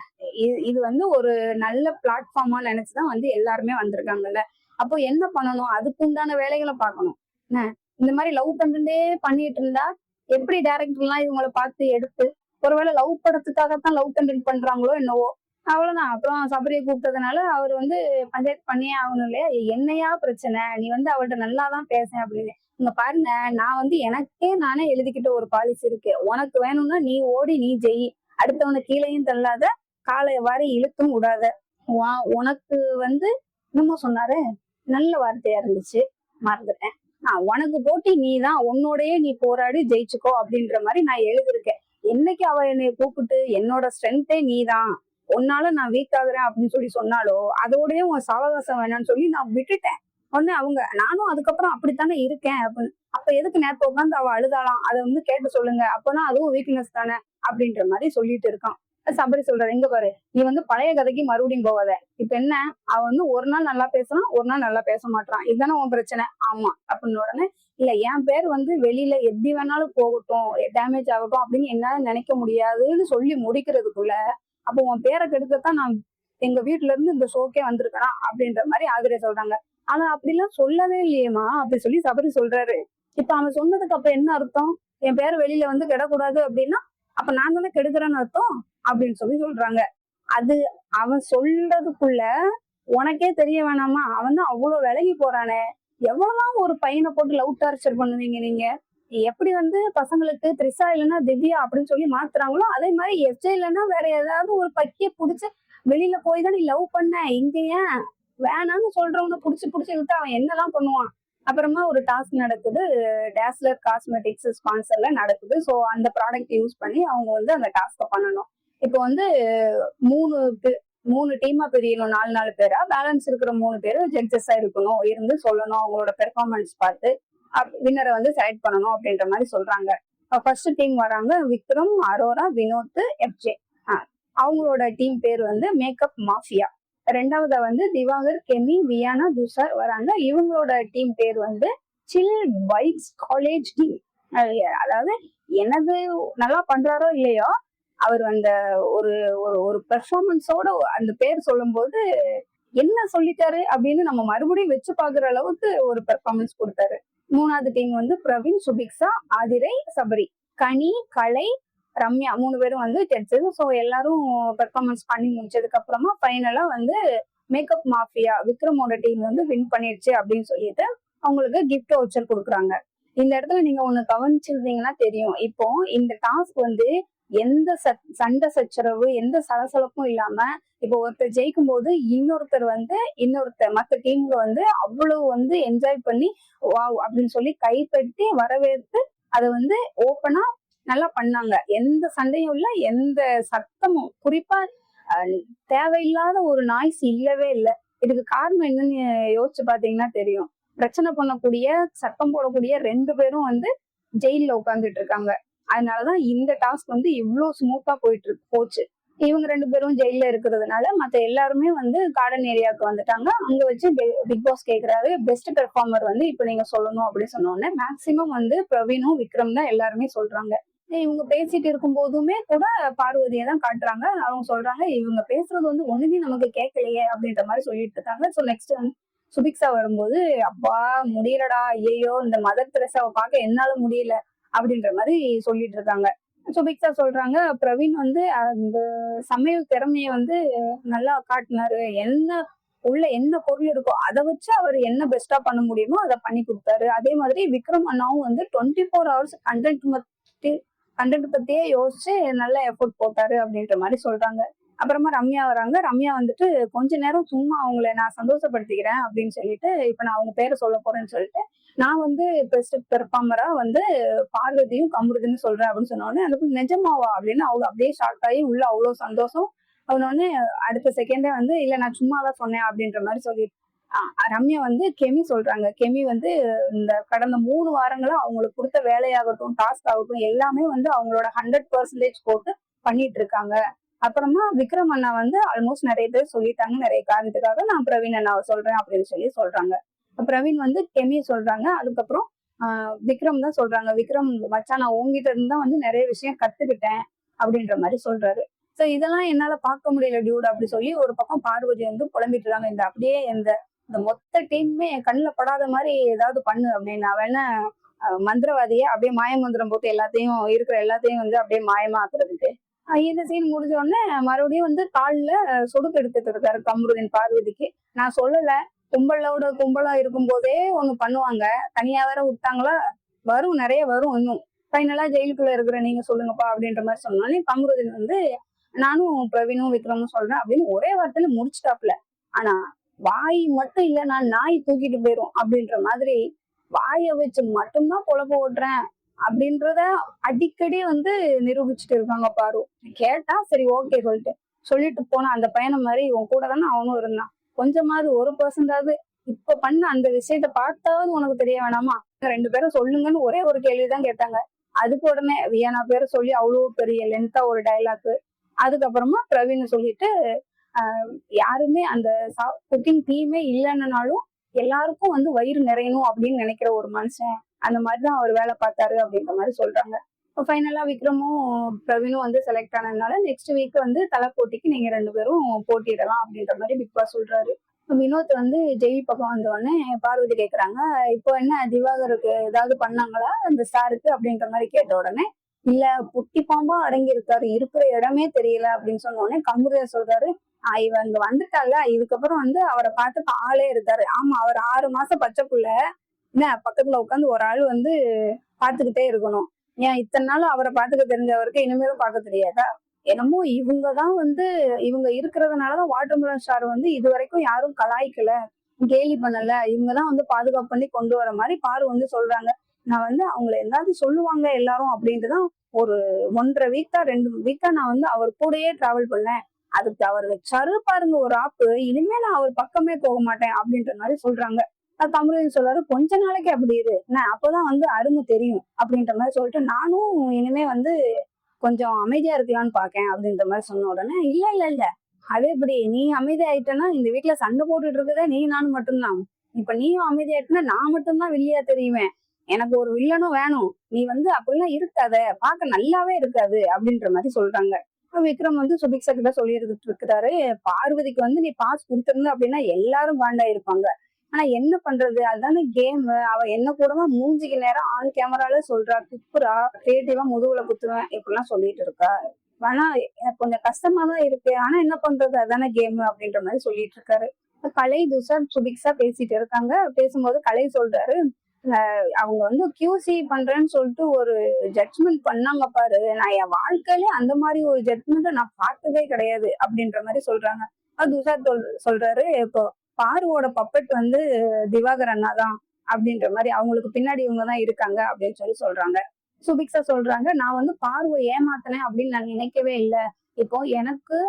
இது வந்து ஒரு நல்ல பிளாட்ஃபார்மா நினைச்சுதான் வந்து எல்லாருமே வந்திருக்காங்கல்ல. அப்போ என்ன பண்ணணும், அதுக்கு உண்டான வேலைகளை பார்க்கணும். இந்த மாதிரி லவ் கண்டே பண்ணிட்டு இருந்தா எப்படி டைரக்டர்லாம் இவங்களை பார்த்து எடுத்து, ஒருவேளை லவ் படத்துக்காகத்தான் லவ் கண்டென்ட் பண்றாங்களோ என்னவோ. அவ்வளவுதான். அப்புறம் சபரியை கூப்பிட்டதுனால அவர் வந்து பஞ்சாயத்து பண்ணியே ஆகணும் இல்லையா. என்னையா பிரச்சனை, நீ வந்து அவர்கிட்ட நல்லாதான் பேசேன் அப்படின்னு. இங்க பாருங்க, நான் வந்து எனக்கே நானே எழுதிக்கிட்ட ஒரு பாலிசி இருக்கு. உனக்கு வேணும்னா நீ ஓடி நீ ஜெயி, அடுத்தவனை கீழையும் தள்ளாத, காலை வாரி இழுத்தும் விடாத. உனக்கு வந்து இன்னமும் சொன்னாரு, நல்ல வார்த்தையா இருந்துச்சு, மறந்துட்டேன். உனக்கு போட்டி நீ தான், உன்னோடயே நீ போராடி ஜெயிச்சுக்கோ அப்படின்ற மாதிரி நான் எழுதிருக்கேன். என்னைக்கு அவ என்னை கூப்பிட்டு என்னோட ஸ்ட்ரென்த்தே நீ தான், உன்னால நான் வீக் ஆகுறேன் அப்படின்னு சொல்லி சொன்னாலோ அதோடய உன் சாவகாசம் வேணான்னு சொல்லி நான் விட்டுட்டேன். உடனே அவங்க நானும் அதுக்கப்புறம் அப்படித்தானே இருக்கேன் அப்படின்னு. அப்ப எதுக்கு நேரத்தை உட்காந்து அவ அழுதாலாம், அதை வந்து கேட்டு சொல்லுங்க, அப்பதான் அதுவும் வீக்னஸ் தானே அப்படின்ற மாதிரி சொல்லிட்டு இருக்கான். சபரி சொல்றாரு, எங்க பாரு, நீ வந்து பழைய கதைக்கு மறுபடியும் போகாத. இப்ப என்ன, அவ வந்து ஒரு நாள் நல்லா பேசுறான், ஒரு நாள் நல்லா பேச மாட்டான், இதுதானே உன் பிரச்சனை. ஆமா அப்படின்னு உடனே, இல்ல என் பேர் வந்து வெளியில எப்படி வேணாலும் போகட்டும், டேமேஜ் ஆகட்டும் அப்படின்னு என்னால நினைக்க முடியாதுன்னு சொல்லி முடிக்கிறதுக்குள்ள, அப்போ உன் பேரை கெடுக்கத்தான் நான் எங்க வீட்டுல இருந்து இந்த ஷோக்கே வந்திருக்கேன் அப்படின்ற மாதிரி ஆதிரை சொல்றாங்க. ஆனா அப்படிலாம் சொல்லவே இல்லையேமா அப்படி சொல்லி சபரி சொல்றாரு. இப்ப அவன் சொன்னதுக்கு அப்ப என்ன அர்த்தம், என் பேர் வெளியில வந்து கெடக்கூடாது அப்படின்னா அப்ப நான் தானே கெடுக்கிறேன்னு அர்த்தம் அப்படின்னு சொல்றாங்க. அது அவன் சொல்றதுக்குள்ள உனக்கே தெரிய வேணாமா, அவன் தான் அவ்வளவு விலகி போறானே. எவ்வளவுதான் ஒரு பையனை போட்டு லவ் டார்ச்சர் பண்ணுவீங்க நீங்க. எப்படி வந்து பசங்களுக்கு த்ரிஷா இல்லைன்னா திவ்யா அப்படின்னு சொல்லி மாத்துறாங்களோ, அதே மாதிரி எஃப்ஜே இல்லைன்னா வேற ஏதாவது ஒரு பக்கிய புடிச்சு வெளியில போய் தான் நீ லவ் பண்ண. இங்க ஏன் வேணான்னு சொல்றவனை புடிச்சு இழுத்து அவன் என்னெல்லாம் பண்ணுவான். அப்புறமா ஒரு டாஸ்க் நடக்குது, டேஸ்லர் காஸ்மெட்டிக்ஸ் ஸ்பான்சர்ல நடக்குது. ஸோ அந்த ப்ராடக்ட் யூஸ் பண்ணி அவங்க வந்து அந்த டாஸ்கை பண்ணணும். இப்போ வந்து 3 டீமா பிரியணும், 4 பேரா. பேலன்ஸ் இருக்கிற 3 பேரு ஜட்ஜஸா இருக்கணும், இருந்து சொல்லணும், அவங்களோட பெர்ஃபார்மன்ஸ் பார்த்து வின்னரை வந்து செலக்ட் பண்ணணும் அப்படின்ற மாதிரி சொல்றாங்க. ஃபர்ஸ்ட் டீம் வராங்க, விக்ரம், அரோரா, வினோத், எஃப்ஜே. அவங்களோட டீம் பேர் வந்து மேக்கப் மாஃபியா. ரெண்டாவதா வந்து திவாகர், கெமி, வியானா, துஷார் வராங்க. இவங்களோட டீம் பேர் வந்து சில் வைப்ஸ் காலேஜ் டீம். அதாவது எனது நல்லா பண்றாரோ இல்லையோ, அவர் அந்த ஒரு ஒரு பெர்ஃபார்மன்ஸோட அந்த பேர் சொல்லும் போது என்ன சொல்லிட்டாரு அப்படின்னு நம்ம மறுபடியும் வச்சு பாக்குற அளவுக்கு ஒரு பெர்ஃபார்மன்ஸ் கொடுத்தாரு. மூணாவது டீம் வந்து பிரவீன், சுபிக்ஷா, ஆதிரை, சபரி. கனி, கலை, ரம்யா 3 பேரும் வந்து ஜட்ஜு. ஸோ எல்லாரும் பெர்ஃபார்மன்ஸ் பண்ணி முடிச்சதுக்கு அப்புறமா ஃபைனலா வந்து மேக்கப் மாஃபியா விக்ரமோட டீம் வந்து வின் பண்ணிடுச்சு அப்படின்னு சொல்லிட்டு அவங்களுக்கு கிஃப்ட் வவுச்சர் கொடுக்குறாங்க. இந்த இடத்துல நீங்க ஒண்ணு கவனிச்சிருந்தீங்கன்னா தெரியும். இப்போ இந்த டாஸ்க் வந்து எந்த சண்டை சச்சரவு எந்த சலசலப்பும் இல்லாம இப்போ ஒருத்தர் ஜெயிக்கும் போது இன்னொருத்தர் மத்த டீம்ல வந்து அவ்வளவு வந்து என்ஜாய் பண்ணி வாவ் அப்படின்னு சொல்லி கைப்பற்றி வரவேற்று அதை வந்து ஓப்பனா நல்லா பண்ணாங்க. எந்த சண்டையும் இல்ல, எந்த சத்தமும் குறிப்பா தேவையில்லாத ஒரு நாய்ஸ் இல்லவே இல்லை. இதுக்கு காரணம் என்னன்னு யோசிச்சு பாத்தீங்கன்னா தெரியும். பிரச்சனை பண்ணக்கூடிய சத்தம் போடக்கூடிய 2 பேரும் வந்து ஜெயில உட்கார்ந்துட்டு இருக்காங்க. அதனாலதான் இந்த டாஸ்க் வந்து இவ்வளவு ஸ்மூத்தா போச்சு. இவங்க 2 பேரும் ஜெயில இருக்கிறதுனால மத்த எல்லாருமே வந்து கார்டன் ஏரியாவுக்கு வந்துட்டாங்க. அங்க வச்சு பிக் பாஸ் கேக்குறாரு, பெஸ்ட் பெர்ஃபார்மர் வந்து இப்ப நீங்க சொல்லணும் அப்படின்னு சொன்னோடனே மேக்சிமம் வந்து பிரவீனும் விக்ரம் தான் எல்லாருமே சொல்றாங்க. இவங்க பேசிட்டு இருக்கும் போதுமே கூட பார்வதியை தான் காட்டுறாங்க. அவங்க சொல்றாங்க இவங்க பேசுறது வந்து ஒண்ணுமே நமக்கு கேட்கலையே அப்படின்ற மாதிரி சொல்லிட்டு இருக்காங்க. ஸோ நெக்ஸ்ட் சுபிக்ஷா வரும்போது அப்பா முடியலடா, ஐயோ இந்த மதர் தெரசாவை பார்க்க என்னால முடியல அப்படின்ற மாதிரி சொல்லிட்டு இருக்காங்க. சுபிக்ஷா சொல்றாங்க பிரவீன் வந்து அந்த சமையல் திறமையை வந்து நல்லா காட்டினாரு. என்ன பொருள் இருக்கோ அதை வச்சு அவர் என்ன பெஸ்டா பண்ண முடியுமோ அதை பண்ணி கொடுத்தாரு. அதே மாதிரி விக்ரம் அண்ணாவும் வந்து 24 hours கண்டென்ட் பத்தியே யோசிச்சு நல்ல எஃபோர்ட் போட்டாரு அப்படின்ற மாதிரி சொல்றாங்க. அப்புறமா ரம்யா வராங்க. ரம்யா வந்துட்டு கொஞ்ச நேரம் சும்மா அவங்கள நான் சந்தோஷப்படுத்திக்கிறேன் அப்படின்னு சொல்லிட்டு இப்ப நான் அவங்க பேரை சொல்ல போறேன்னு சொல்லிட்டு நான் வந்து பெஸ்ட் பெர்ஃபார்மரா வந்து பார்வதியும் கமருதுன்னு சொல்றேன் அப்படின்னு சொன்னோடனே அதுக்கு நிஜமாவா அப்படின்னு அவங்க அப்படியே ஷார்ட் ஆகி உள்ள அவ்வளவு சந்தோஷம். அவனோடனே அடுத்த செகண்டே வந்து இல்ல நான் சும்மாதான் சொன்னேன் அப்படின்ற மாதிரி சொல்லிட்டு ரம்யா வந்து கெமி சொல்றாங்க. கெமி வந்து இந்த கடந்த 3 வாரங்களா அவங்களுக்கு கொடுத்த வேலையாகட்டும் டாஸ்க் ஆகட்டும் எல்லாமே வந்து அவங்களோட 100% போட்டு பண்ணிட்டு இருக்காங்க. அப்புறமா விக்ரம் அண்ணா வந்து ஆல்மோஸ்ட் நிறைய பேர் சொல்லிட்டாங்க நிறைய காரணத்துக்காக நான் பிரவீன் அண்ணாவை சொல்றேன் அப்படின்னு சொல்லி சொல்றாங்க. பிரவீன் வந்து கெமியை சொல்றாங்க. அதுக்கப்புறம் விக்ரம் தான் சொல்றாங்க, விக்ரம் மச்சான் நான் உங்ககிட்ட இருந்து தான் வந்து நிறைய விஷயம் கத்துக்கிட்டேன் அப்படின்ற மாதிரி சொல்றாரு. சோ இதெல்லாம் என்னால பார்க்க முடியல டியூட் அப்படி சொல்லி ஒரு பக்கம் பார்வதி வந்து புலம்பிட்டு இருக்காங்க. இந்த அப்படியே இந்த மொத்த டீமுமே கண்ணுல படாத மாதிரி ஏதாவது பண்ணு அப்படின்னு நான் வேணா மந்திரவாதியை அப்படியே மாய மந்திரம் போட்டு இருக்கிற எல்லாத்தையும் வந்து அப்படியே மாயமா ஆக்குறதுக்கு. இந்த சீன் முடிஞ்ச உடனே மறுபடியும் வந்து காலில் சொடுக்கு எடுத்துட்டு இருக்காரு கமருதீன் பார்வதிக்கு. நான் சொல்லல, கும்பலா இருக்கும் போதே ஒண்ணு பண்ணுவாங்க, தனியா வேற விட்டாங்களா, வரும் நிறைய வரும், இன்னும் ஃபைனலா ஜெயிலுக்குள்ள இருக்கிற நீங்க சொல்லுங்கப்பா அப்படின்ற மாதிரி சொன்னாலே கமருதீன் வந்து நானும் பிரவீனும் விக்ரமும் சொல்றேன் அப்படின்னு ஒரே வார்த்தையில முடிச்சுட்டாப்ல. ஆனா வாய் மட்டும் இல்ல, நான் நாய் தூக்கிட்டு போயிரும் அப்படின்ற மாதிரி வாயை வச்சு மட்டும்தான் பொழப்ப ஓட்டுறேன் அப்படின்றத அடிக்கடி வந்து நிரூபிச்சுட்டு இருக்காங்க பாரு. கேட்டா சரி ஓகே சொல்லிட்டு போனா அந்த பையனை மாதிரி உன் கூட தானே அவனும் இருந்தான், கொஞ்சமாவது 1% இப்ப பண்ண அந்த விஷயத்த பார்த்தாவது உனக்கு தெரிய வேணாமா? 2 பேரும் சொல்லுங்கன்னு ஒரே ஒரு கேள்விதான் கேட்டாங்க. அதுக்கு உடனே வியானா பேரை சொல்லி அவ்வளவு பெரிய லென்த்தா ஒரு டைலாக். அதுக்கப்புறமா பிரவீன் சொல்லிட்டு யாருமே அந்த குக்கிங் டீமே இல்லைன்னாலும் எல்லாருக்கும் வந்து வயிறு நிறையணும் அப்படின்னு நினைக்கிற ஒரு மனுஷன், அந்த மாதிரிதான் அவர் வேலை பார்த்தாரு அப்படின்ற மாதிரி சொல்றாங்க. ஃபைனலா விக்ரமும் பிரவீனும் வந்து செலக்ட் ஆனதுனால நெக்ஸ்ட் வீக் வந்து தலை போட்டிக்கு நீங்க 2 பேரும் போட்டிடலாம் அப்படின்ற மாதிரி பிக் பாஸ் சொல்றாரு. வினோத் வந்து ஜெயில் பக்கம் வந்த உடனே பார்வதி கேக்குறாங்க, இப்போ என்ன திவாகருக்கு ஏதாவது பண்ணாங்களா அந்த ஸ்டாருக்கு அப்படின்ற மாதிரி கேட்ட உடனே இல்ல புட்டி பாம்பா அடங்கி இருக்காரு, இருக்கிற இடமே தெரியல அப்படின்னு சொன்ன உடனே கமருதீன் சொல்றாரு, இவ இங்க வந்துட்டால இதுக்கப்புறம் வந்து அவரை பார்த்து ஆளே இருக்காரு. ஆமா அவர் 6 மாசம் பச்சை புள்ள, என்ன பக்கத்துல உட்காந்து ஒரு ஆள் வந்து பாத்துக்கிட்டே இருக்கணும், ஏன் இத்தனை நாள் அவரை பாத்துக்க தெரிஞ்சவருக்கு இனிமேலும் பார்க்க தெரியாதா? என்னமோ இவங்கதான் வந்து இவங்க இருக்கிறதுனாலதான் வாட்டர்மெலன் ஸ்டார் வந்து இது வரைக்கும் யாரும் கலாய்க்கல கேலி பண்ணல, இவங்கதான் வந்து பாதுகாப்பு பண்ணி கொண்டு வர மாதிரி பாரு வந்து சொல்றாங்க. நான் வந்து அவங்கள எதாவது சொல்லுவாங்க எல்லாரும் அப்படின்ட்டுதான் ஒரு 1.5 வீக்கா 2 வீக்கா நான் வந்து அவர் கூடயே டிராவல் பண்ணேன். அதுக்கு அவர் வச்சாரு பாருங்க ஒரு ஆப்பு, இனிமே நான் அவர் பக்கமே போக மாட்டேன் அப்படின்ற மாதிரி சொல்றாங்க. கமருதீன் சொல்றாரு, கொஞ்ச நாளைக்கு அப்படி இரு, நான் அப்பதான் வந்து அருமை தெரியும் அப்படின்ற மாதிரி சொல்லிட்டு நானும் இனிமே வந்து கொஞ்சம் அமைதியா இருக்கலாம்னு பாக்கேன் அப்படின்ற மாதிரி சொன்ன உடனே இல்ல அதே இப்படி நீ அமைதி ஆயிட்டேன்னா இந்த வீட்டுல சண்டை போட்டுட்டு இருக்கதே நீ நானும் மட்டும்தான், இப்ப நீயும் அமைதி ஆயிட்டுனா நான் மட்டும்தான் வில்லியா தெரியுவேன், எனக்கு ஒரு வில்லனும் வேணும், நீ வந்து அப்படிலாம் இருக்காத, பார்க்க நல்லாவே இருக்காது அப்படின்ற மாதிரி சொல்றாங்க. விக்ரம் வந்து சுபிக்ஷா கிட்ட சொல்லிட்டு இருக்கிறாரு, பார்வதிக்கு வந்து நீ பாஸ் கொடுத்துருந்த அப்படின்னா எல்லாரும் காண்டா இருப்பாங்க, ஆனா என்ன பண்றது, அதுதானே கேம். அவ என்ன கூடவா மூஞ்சிக்கு நேரம் ஆன் கேமரால சொல்றா, துப்புரா, கிரியேட்டிவா முதுகுல குத்துவேன் இப்படிலாம் சொல்லிட்டு இருக்கா. ஆனா எனக்கு கொஞ்சம் கஷ்டமா தான் இருக்கு. ஆனா என்ன பண்றது, அதானே கேம் அப்படின்ற மாதிரி சொல்லிட்டு இருக்காரு. கலை துஷார் சுபிக்ஷா பேசிட்டு இருக்காங்க. பேசும்போது கலை சொல்றாரு, அவங்க வந்து கியூசி பண்றேன்னு சொல்லிட்டு ஒரு ஜட்ஜ்மெண்ட் பண்ணாங்க பாரு, நான் என் வாழ்க்கையில அந்த மாதிரி ஒரு ஜட்ஜ்மெண்ட் நான் பார்த்ததே கிடையாது அப்படின்ற மாதிரி சொல்றாங்க. துஷார் சொல்றாரு, இப்போ பாருவோட பப்பட் வந்து திவாகர் அண்ணா தான் அப்படின்ற மாதிரி, அவங்களுக்கு பின்னாடி இவங்கதான் இருக்காங்க அப்படின்னு சொல்லி சொல்றாங்க. சுபிக்ஷா சொல்றாங்க, நான் வந்து பார்வை ஏமாத்தினேன் அப்படின்னு நான் நினைக்கவே இல்லை. இப்போ எனக்கு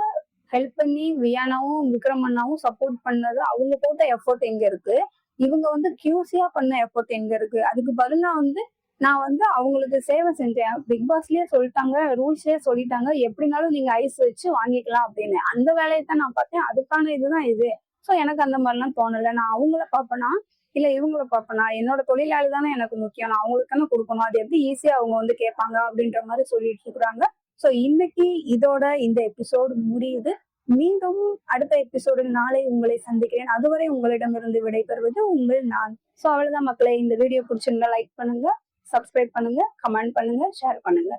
ஹெல்ப் பண்ணி வியானாவும் விக்ரம் அண்ணாவும் சப்போர்ட் பண்ணது, அவங்க போட்ட எஃபோர்ட் எங்க இருக்கு, இவங்க வந்து கியூசியா பண்ண எஃபோர்ட் எங்க இருக்கு, அதுக்கு பதிலா வந்து நான் வந்து அவங்களுக்கு சேவை செஞ்சேன். பிக் பாஸ்லயே சொல்லிட்டாங்க, ரூல்ஸ்லயே சொல்லிட்டாங்க, எப்படினாலும் நீங்க ஐஸ் வச்சு வாங்கிக்கலாம் அப்படின்னு. அந்த வேலையை தான் நான் பார்த்தேன், அதுக்கான இதுதான் இது. சோ எனக்கு அந்த மாதிரிலாம் தோணல. நான் அவங்கள பாப்பேனா இல்ல இவங்கள பாப்பேனா, என்னோட தொழிலாளி தானே எனக்கு முக்கியம், நான் அவங்களுக்கு தானே கொடுக்கணும், அது எப்படி ஈஸியா அவங்க வந்து கேட்பாங்க அப்படின்ற மாதிரி சொல்லிட்டு இருக்கிறாங்க. சோ இன்னைக்கு இதோட இந்த எபிசோடு முடியுது. மீண்டும் அடுத்த எபிசோடில் நாளை உங்களை சந்திக்கிறேன். அதுவரை உங்களிடமிருந்து விடைபெறுவது உங்கள் நான். சோ அவ்வளவுதான் மக்களே, இந்த வீடியோ பிடிச்சிருந்தா லைக் பண்ணுங்க, சப்ஸ்கிரைப் பண்ணுங்க, கமெண்ட் பண்ணுங்க, ஷேர் பண்ணுங்க.